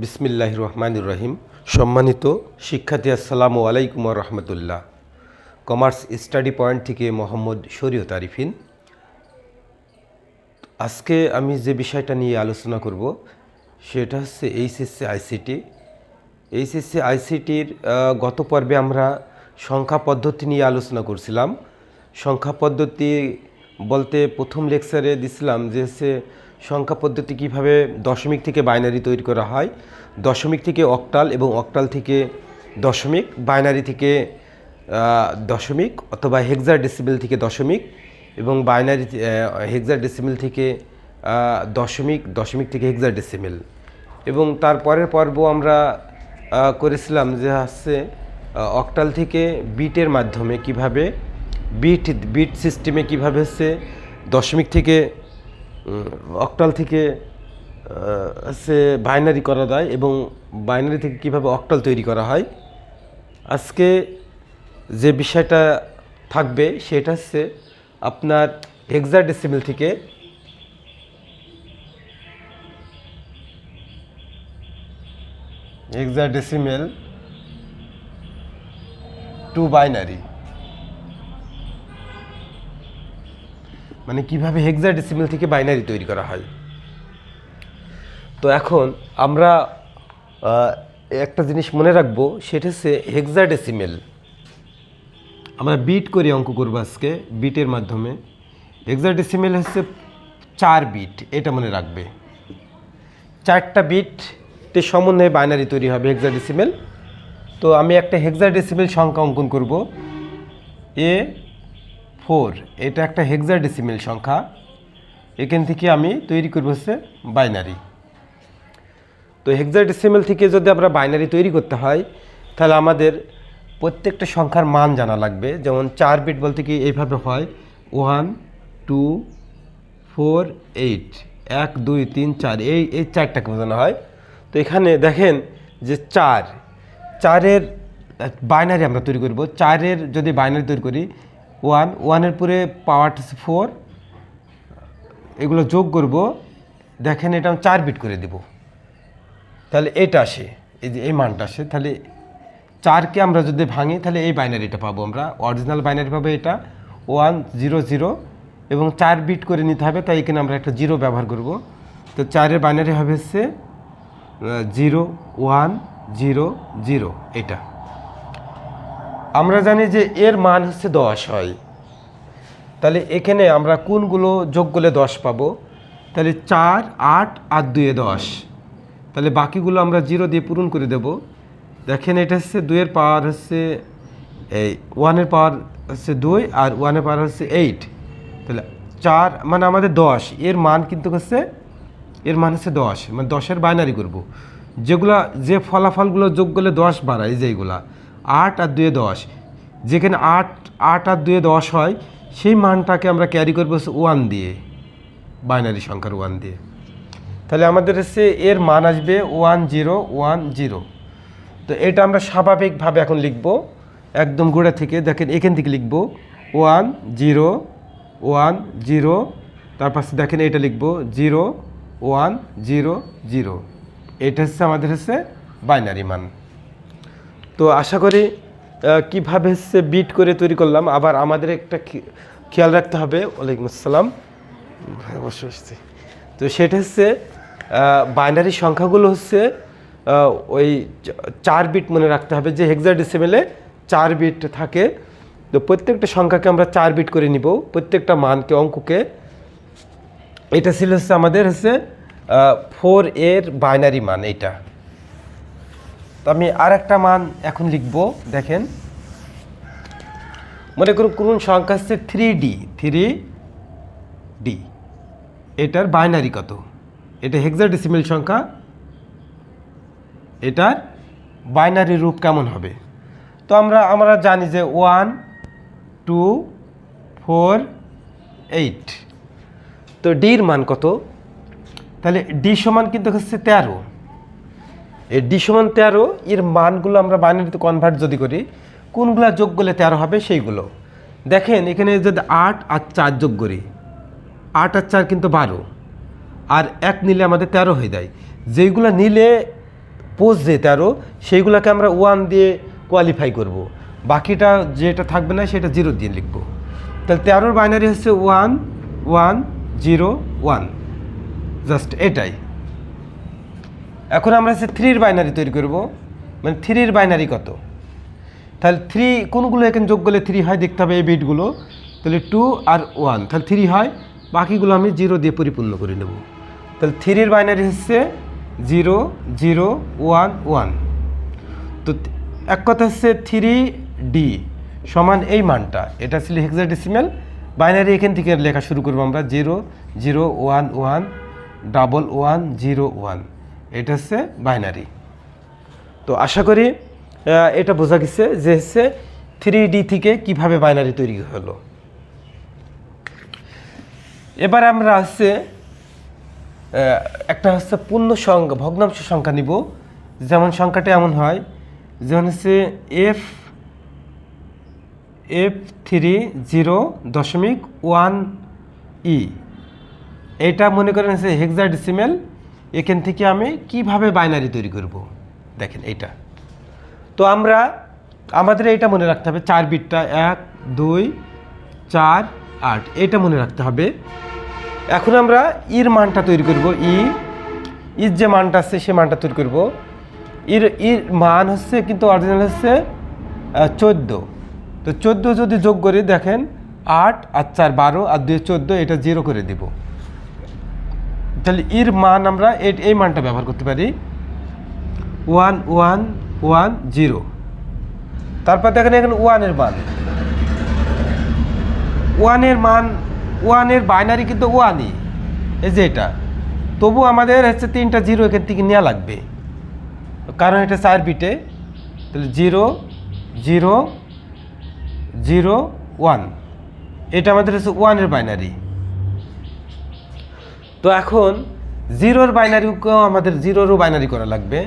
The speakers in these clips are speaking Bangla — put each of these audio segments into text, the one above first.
বিসমিল্লাহির রহমানির রহিম। সম্মানিত শিক্ষার্থী, আসসালামু আলাইকুম ওয়া রাহমাতুল্লাহ। কমার্স স্টাডি পয়েন্ট থেকে মোহাম্মদ শরীয়ত আরিফিন। আজকে আমি যে বিষয়টা নিয়ে আলোচনা করব সেটা হচ্ছে এইচএসসি আইসিটি। এইচএসসি আইসিটির গত পর্বে আমরা সংখ্যা পদ্ধতি নিয়ে আলোচনা করছিলাম। সংখ্যা পদ্ধতি বলতে প্রথম লেকচারে দিছিলাম যে হচ্ছে সংখ্যা পদ্ধতি কীভাবে দশমিক থেকে বাইনারি তৈরি করা হয়, দশমিক থেকে অক্টাল এবং অক্টাল থেকে দশমিক, বাইনারি থেকে দশমিক অথবা হেক্সাডেসিমেল থেকে দশমিক এবং বাইনারি হেক্সাডেসিমেল থেকে দশমিক, দশমিক থেকে হেক্সাডেসিমেল। এবং তারপরের পর্ব আমরা করেছিলাম যে হচ্ছে অক্টাল থেকে বিটের মাধ্যমে কিভাবে বিট সিস্টেমে কিভাবে হচ্ছে দশমিক থেকে অক্টাল থেকে হচ্ছে বাইনারি করা যায় এবং বাইনারি থেকে কিভাবে অক্টাল তৈরি করা হয়। আজকে যে বিষয়টা থাকবে সেটা হচ্ছে আপনার হেক্সাডেসিমেল থেকে হেক্সাডেসিমেল টু বাইনারি, মানে কিভাবে হেক্সাডেসিমেল থেকে বাইনারি তৈরি করা হয়। তো এখন আমরা একটা জিনিস মনে রাখবো, সেটা হচ্ছে হেক্সাডেসিমেল। আমরা বিট করে অঙ্ক করবো আজকে বিটের মাধ্যমে। হেক্সাডেসিমেল হচ্ছে 4 বিট, এটা মনে রাখবে। 4টা বিটে সমন্বয়ে বাইনারি তৈরি হবে হেক্সাডেসিমেল। তো আমি একটা হেক্সাডেসিমেল সংখ্যা অঙ্কন করব, A4। এটা একটা হেক্সাডেসিমেল সংখ্যা। এখান থেকে আমি তৈরি করব হচ্ছে বাইনারি। তো হেক্সাডেসিমেল থেকে যদি আমরা বাইনারি তৈরি করতে হয় তাহলে আমাদের প্রত্যেকটা সংখ্যার মান জানা লাগবে। যেমন 4 বিট বলতে কি এইভাবে হয় 1 2 4 8, 1 2 3 4, এই 4টাকে বোঝানো হয়। তো এখানে দেখেন যে 4-এর বাইনারি আমরা তৈরি করব। 4-এর যদি বাইনারি তৈরি করি 1-এর পরে পাওয়ার 4, এগুলো যোগ করব। দেখেন এটা আমি 4 বিট করে দেব, তাহলে এটা আসে, এই যে এই মানটা আসে। তাহলে 4কে আমরা যদি ভাঙি তাহলে এই বাইনারিটা পাবো, আমরা অরিজিনাল বাইনারি পাবো এটা 1 0 0 এবং 4 বিট করে নিতে হবে, তাই এখানে আমরা একটা 0 ব্যবহার করব। তো 4-এর বাইনারি হবে হচ্ছে 0 1 0 0। এটা আমরা জানি যে এর মান হচ্ছে 10 হয়। তাহলে এখানে আমরা কোনগুলো যোগ করলে 10 পাবো? তাহলে 4 8 আর 2 10। তাহলে বাকিগুলো আমরা 0 দিয়ে পূরণ করে দেব। দেখেন এটা হচ্ছে 2-এর পাওয়ার হচ্ছে এই 1-এর পাওয়ার হচ্ছে 2 আর 1-এর পাওয়ার হচ্ছে 8। তাহলে 4 মানে আমাদের 10, এর মান কিন্তু হচ্ছে, এর মান হচ্ছে 10, মানে 10-এর বাইনারি করব। যে ফলাফলগুলো যোগ করলে 10 বাড়ায়, যেইগুলা 8 আর 2 10, যেখানে 8 8 আর 2 10 হয় সেই মানটাকে আমরা ক্যারি করবো 1 দিয়ে, বাইনারি সংখ্যার 1 দিয়ে। তাহলে আমাদের হচ্ছে এর মান আসবে 1 0 1 0। তো এটা আমরা স্বাভাবিকভাবে এখন লিখব একদম গোড়া থেকে। দেখেন এখান থেকে লিখব 1 0 1 0, তারপর দেখেন এটা লিখব 0 1 0 0। এটা হচ্ছে আমাদের হচ্ছে বাইনারি মান। তো আশা করি কীভাবে হচ্ছে বিট করে তৈরি করলাম। আবার আমাদের একটা খেয়াল রাখতে হবে, ওয়ালাইকুম আসসালাম, অবশ্যই। তো সেটা হচ্ছে বাইনারি সংখ্যাগুলো হচ্ছে ওই 4 বিট মনে রাখতে হবে, যে হেক্সাডেসিমেলে 4 বিট থাকে। তো প্রত্যেকটা সংখ্যাকে আমরা 4 বিট করে নিব, প্রত্যেকটা মানকে, অঙ্ককে। এটা ছিল হচ্ছে আমাদের হচ্ছে 4-এর বাইনারি মান এইটা। তো আমি আর একটা মান এখন লিখব। দেখেন মনে করুন কোন সংখ্যা হচ্ছে 3D। এটার বাইনারি কত? এটা হেক্সাডেসিমেল সংখ্যা, এটার বাইনারি রূপ কেমন হবে? তো আমরা জানি যে 1 2 4 8। তো ডির মান কত? তাহলে ডি সমান কিন্তু হচ্ছে 13। এই ডি সমান 13, এর মানগুলো আমরা বাইনারিতে কনভার্ট যদি করি, কোনগুলো যোগ করলে 13 হবে সেইগুলো। দেখেন এখানে যদি 8 আর 4 যোগ করি, 8 আর 4 কিন্তু 12, আর 1 নিলে আমাদের 13 হয়ে যায়। যেইগুলো নিলে পোস্ট যে 13 সেইগুলোকে আমরা 1 দিয়ে কোয়ালিফাই করব, বাকিটা যেটা থাকবে না সেটা 0 দিয়ে লিখব। তাহলে 13 বাইনারি হচ্ছে 1 1 0 1, জাস্ট এটাই। এখন আমরা হচ্ছে 3 বাইনারি তৈরি করব, মানে 3 বাইনারি কত, তাহলে 3 কোনগুলো এখানে যোগ করলে 3 হয় দেখতে হবে এই বিটগুলো, তাহলে 2 আর 1, তাহলে 3 হয়, বাকিগুলো আমি 0 দিয়ে পরিপূর্ণ করে নেব। তাহলে 3 বাইনারি হচ্ছে 0 0 1 1। তো এক কথা হচ্ছে 3D সমান এই মানটা, এটা ছিল হেক্সাডেসিমাল বাইনারি। এখান থেকে লেখা শুরু করবো আমরা 0 0 1 1 1 1 0 1, এটা হচ্ছে বাইনারি। তো আশা করি এটা বোঝা গেছে যে হচ্ছে 3D থেকে কিভাবে বাইনারি তৈরি হলো। এবার আমরা হচ্ছে একটা হচ্ছে পূর্ণ সংখ্যা ভগ্নাংশ সংখ্যা নিব, যেমন সংখ্যাটা এমন হয়, যেমন হচ্ছে F3.0.1E, এটা মনে করেন হচ্ছে হেক্সাডেসিমাল। এখান থেকে আমি কিভাবে বাইনারি তৈরি করব, দেখেন এইটা। তো আমাদের এইটা মনে রাখতে হবে, 4 বিটটা 1 2 4 8, এটা মনে রাখতে হবে। এখন আমরা ইর মানটা তৈরি করব, ইর যে মানটা আছে সে মানটা তৈরি করব। ইর মান হচ্ছে কিন্তু অরিজিনাল হচ্ছে 14। তো 14 যদি যোগ করি দেখেন 8 আর 4 12 আর 2 14, এটা 0 করে দেব। তাহলে ইর মান আমরা এই মানটা ব্যবহার করতে পারি 1 1 1 0। তারপর দেখেন এখানে 1 এর মান, 1 এর বাইনারি কিন্তু 1ই, এই যে এটা। তবু আমাদের হচ্ছে 3টা 0 এখান থেকে নেওয়া লাগবে, কারণ এটা 4 বিটে। তাহলে 0 0 0 1, এটা আমাদের হচ্ছে 1 এর বাইনারি। তো এখন 0-র বাইনারিকেও আমাদের 0-রও বাইনারি করা লাগবে।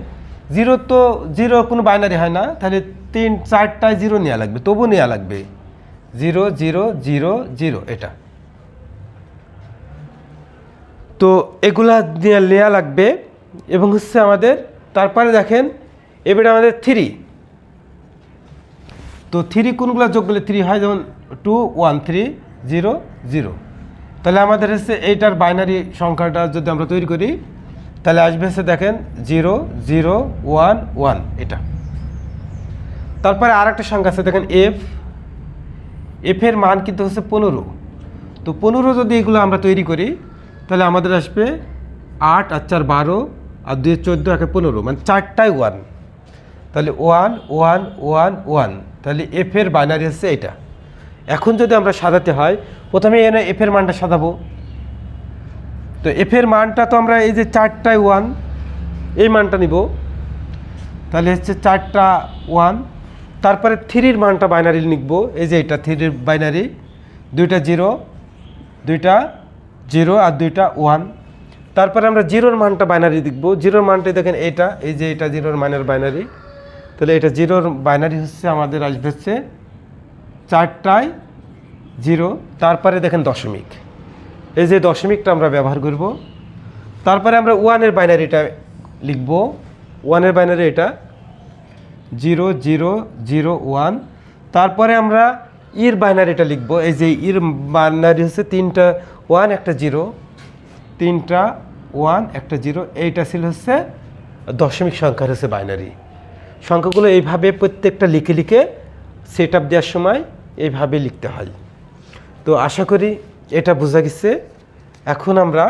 0 কোনো বাইনারি হয় না, তাহলে 3 4টায় 0 নেওয়া লাগবে, তবু নেওয়া লাগবে 0 0 0 0, এটা। তো এগুলা নেওয়া লাগবে এবং হচ্ছে আমাদের তারপরে দেখেন এবারে আমাদের 3। তো 3 কোনগুলো যোগ করলে 3 হয়, যেমন 2 1 3 0 0। তাহলে আমাদের হচ্ছে এইটার বাইনারি সংখ্যাটা যদি আমরা তৈরি করি তাহলে আসবে হচ্ছে দেখেন 0 0 1 1, এটা। তারপরে আর একটা সংখ্যা আছে দেখেন এর মান কিন্তু হচ্ছে 15। তো 15 যদি এগুলো আমরা তৈরি করি তাহলে আমাদের আসবে 8 আর 4 12 আর 2 14, একে 15, মানে 4টায় 1। তাহলে 1 1 1 1, তাহলে এর বাইনারি হচ্ছে এটা। এখন যদি আমরা সাজাতে হয়, প্রথমে এনে এর মানটা সাজাবো। তো এর মানটা তো আমরা এই যে 4টায় 1 এই মানটা নিব, তাহলে হচ্ছে 4টা 1। তারপরে 3-র মানটা বাইনারি লিখব, এই যে এটা 3-র বাইনারি, 2টা 0 2টা 0 আর 2টা 1। তারপরে আমরা 0-র মানটা বাইনারি লিখব, 0-র মানটা দেখেন এটা, এই যে এটা 0-র মানের বাইনারি। তাহলে এটা 0-র বাইনারি হচ্ছে আমাদের আসবে হচ্ছে 4টায় 0। তারপরে দেখেন দশমিক, এই যে দশমিকটা আমরা ব্যবহার করব। তারপরে আমরা 1-এর বাইনারিটা লিখব, 1-এর বাইনারি এটা 0 0 0 1। তারপরে আমরা ইর বাইনারিটা লিখব, এই যে ইর বাইনারি হচ্ছে 3টা 1 একটা 0, 3টা 1 একটা 0, এইটা ছিল হচ্ছে দশমিক সংখ্যার হচ্ছে বাইনারি। সংখ্যাগুলো এইভাবে প্রত্যেকটা লিখে লিখে সেট আপ দেওয়ার সময় এইভাবে লিখতে হয়। তো আশা করি এটা বোঝা গেছে। এখন আমরা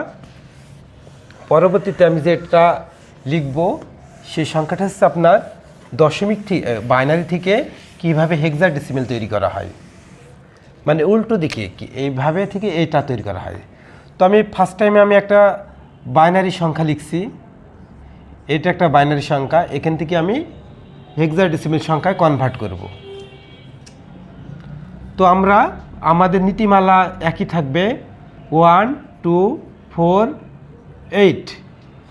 পরবর্তীতে আমি যেটা লিখব সেই সংখ্যাটা হচ্ছে আপনার দশমিক বাইনারি থেকে কিভাবে হেক্সাডেসিমাল তৈরি করা হয়, মানে উল্টো দিকে এইভাবে থেকে এইটা তৈরি করা হয়। তো আমি ফার্স্ট টাইমে আমি একটা বাইনারি সংখ্যা লিখছি, এটা একটা বাইনারি সংখ্যা, এখান থেকে আমি হেক্সাডেসিমাল সংখ্যায় কনভার্ট করব। তো আমাদের নীতিমালা একই থাকবে, 1 2 4 8,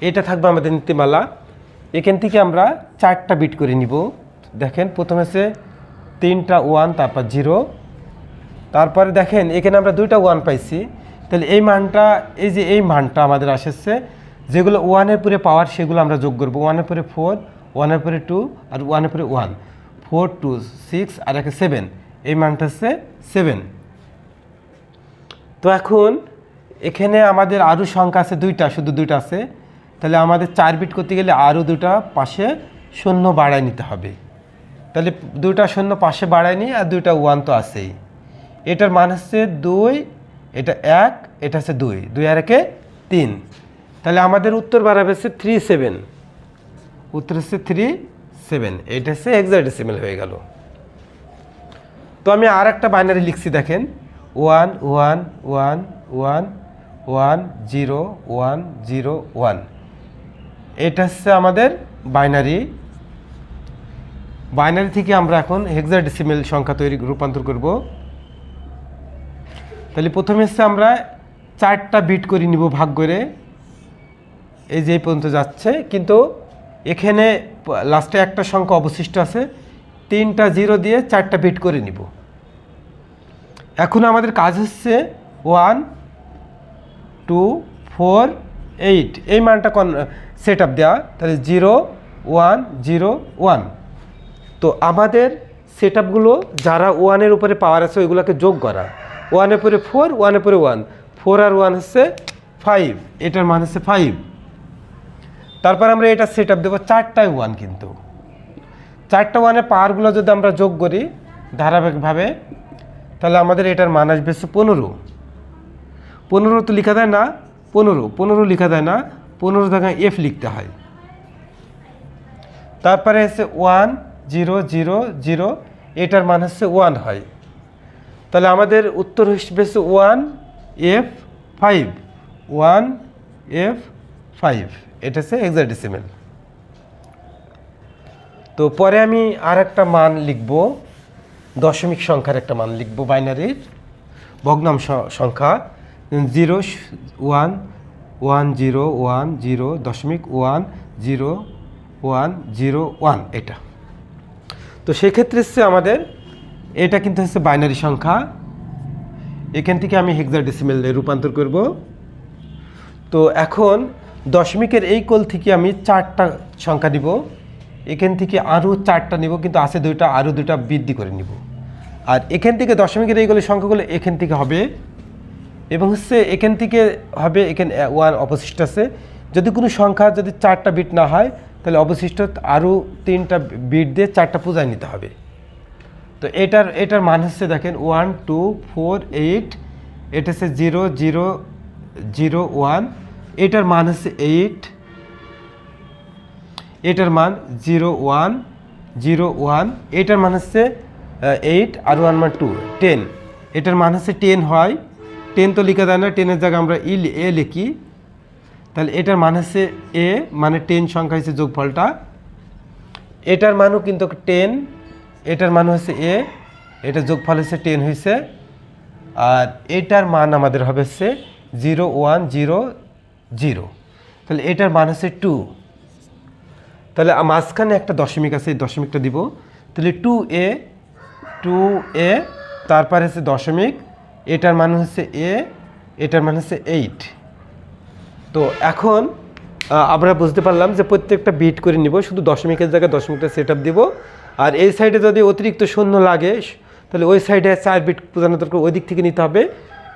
এটা থাকবে আমাদের নীতিমালা। এখান থেকে আমরা 4টা বিট করে নিব। দেখেন প্রথমে আছে 3টা 1, তারপর 0। তারপরে দেখেন এখানে আমরা 2টা 1 পাইছি, তাহলে এই মানটা, এই যে এই মানটা আমাদের আসছে, যেগুলো 1-এর পরে পাওয়ার সেগুলো আমরা যোগ করব। 1-এর পরে 4 ওয়ানের পরে 2 আর ওয়ানের পরে 1, 4 2 6 আর একে 7, এই মানটা হচ্ছে 7। তো এখন এখানে আমাদের আরও সংখ্যা আছে দুইটা, শুধু দুইটা আছে, তাহলে আমাদের 4 বিট করতে গেলে আরও দুটা পাশে শূন্য বাড়ায় নিতে হবে। তাহলে দুইটা শূন্য পাশে বাড়ায় নিই আর দুইটা 1 তো আছেই। এটার মান হচ্ছে 2, এটা 1, এটা হচ্ছে 2, 2 আর একে 3। তাহলে আমাদের উত্তর বাড়াবে হচ্ছে 37, উত্তর হচ্ছে 37, এটা হচ্ছে হেক্সাডেসিমেল হয়ে গেল। তো আমি আর একটা বাইনারি লিখছি, দেখেন 1 1 1 1 1 0 1 0 1, এটা হচ্ছে আমাদের বাইনারি। বাইনারি থেকে আমরা এখন হেক্সাডেসিমেল সংখ্যা রূপান্তর করব। তাহলে প্রথমে হচ্ছে আমরা 4টা বিট করে নিব ভাগ করে, এই যে এই পর্যন্ত যাচ্ছে, কিন্তু এখানে লাস্টে একটা সংখ্যা অবশিষ্ট আছে, 3টা 0 দিয়ে 4টা বিট করে নিব। এখন আমাদের কাজ হচ্ছে 1 2 4 8, এই মানটা সেট আপ দেওয়া। তাহলে 0 1 0 1। তো আমাদের সেট আপগুলো যারা 1-এর উপরে পাওয়ার আছে ওইগুলোকে যোগ করা, 1-এর পরে 4, 1-এর পরে 1, 4 আর 1 হচ্ছে 5, এটার মান হচ্ছে 5। তারপর আমরা এটা সেট আপ দেবো 4টায় 1, কিন্তু 4টা 1-এর পাওয়ারগুলো যদি আমরা যোগ করি ধারাবাহিকভাবে, তাহলে আমাদের এটার মান আসবে হচ্ছে 15। 15 তো লেখা যায় না, 15 লেখা যায় না, 15 জায়গায় F লিখতে হয়। তারপরে হচ্ছে 1 0 0 0, এটার মান হচ্ছে 1 হয়। তাহলে আমাদের উত্তর হিসেবে হচ্ছে 1 F 5, 1 F 5, এটা হচ্ছে হেক্সাডেসিমেল। তো পরে আমি আর একটা মান লিখব, দশমিক সংখ্যার একটা মান লিখব, বাইনারির ভগ্নাংশ সংখ্যা 0 1 1 0 1 0 দশমিক 1 0 1 0 1, এটা। তো সেক্ষেত্রে হচ্ছে আমাদের এটা কিন্তু হচ্ছে বাইনারি সংখ্যা, এখান থেকে আমি হেক্সাডেসিমেলে রূপান্তর করব। তো এখন দশমিকের এই কোল থেকে আমি 4টা সংখ্যা নিব, এখান থেকে আরও 4টা নিব, কিন্তু আছে 2টা, আরও 2টা বৃদ্ধি করে নিব। আর এখান থেকে দশমিকের এইগুলো সংখ্যাগুলো এখান থেকে হবে, এবং হচ্ছে এখান থেকে হবে, এখানে 1 অবশিষ্ট আছে। যদি কোনো সংখ্যা যদি 4টা বিট না হয়, তাহলে অবশিষ্ট আরও 3টা বিট দিয়ে 4টা পূজায় নিতে হবে। তো এটার মান হচ্ছে দেখেন 1 2 4 8, এটা হচ্ছে 0 0 0 1, এটার মান হচ্ছে 8, এটার মান 0 1 0 1, এটার মান হচ্ছে 8 আর 1 মান 2 10, এটার মান হচ্ছে 10 হয়। 10 তো লেখা যায় না, 10-এর জায়গায় আমরা এ লিখি। তাহলে এটার মান হচ্ছে এ, মানে 10 সংখ্যা হচ্ছে যোগফলটা। এটার মানও কিন্তু 10, এটার মান হচ্ছে এ, এটা যোগফল হচ্ছে 10 হয়েছে। আর এটার মান আমাদের হবে হচ্ছে 0 1 0 0, তাহলে এটার মান হচ্ছে 2। তাহলে মাঝখানে একটা দশমিক আছে, এই দশমিকটা দিব। তাহলে 2a, তারপরে হচ্ছে দশমিক, এটার মান হচ্ছে এ, এটার মান হচ্ছে 8। তো এখন আমরা বুঝতে পারলাম যে প্রত্যেকটা বিট করে নিব, শুধু দশমিকের জায়গায় দশমিকটা সেট আপ দিব। আর এই সাইডে যদি অতিরিক্ত শূন্য লাগে, তাহলে ওই সাইডে 4 বিট বোঝানো দরকার, ওই দিক থেকে নিতে হবে,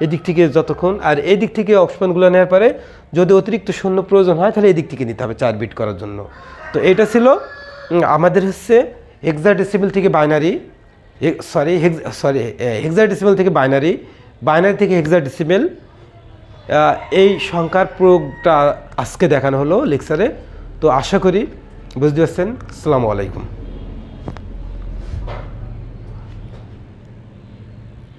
এদিক থেকে যতক্ষণ। আর এই দিক থেকে অপশনগুলো নেওয়ার পরে যদি অতিরিক্ত শূন্য প্রয়োজন হয়, তাহলে এই দিক থেকে নিতে হবে 4 বিট করার জন্য। তো এটা ছিল আমাদের হচ্ছে হেক্সাডেসিমেল থেকে বাইনারি, হেক্সাডেসিমেল থেকে বাইনারি, বাইনারি থেকে হেক্সাডেসিমেল, এই সংখ্যার প্রয়োগটা আজকে দেখানো হলো লেকচারে। তো আশা করি বুঝতে পারছেন। আসসালামু আলাইকুম।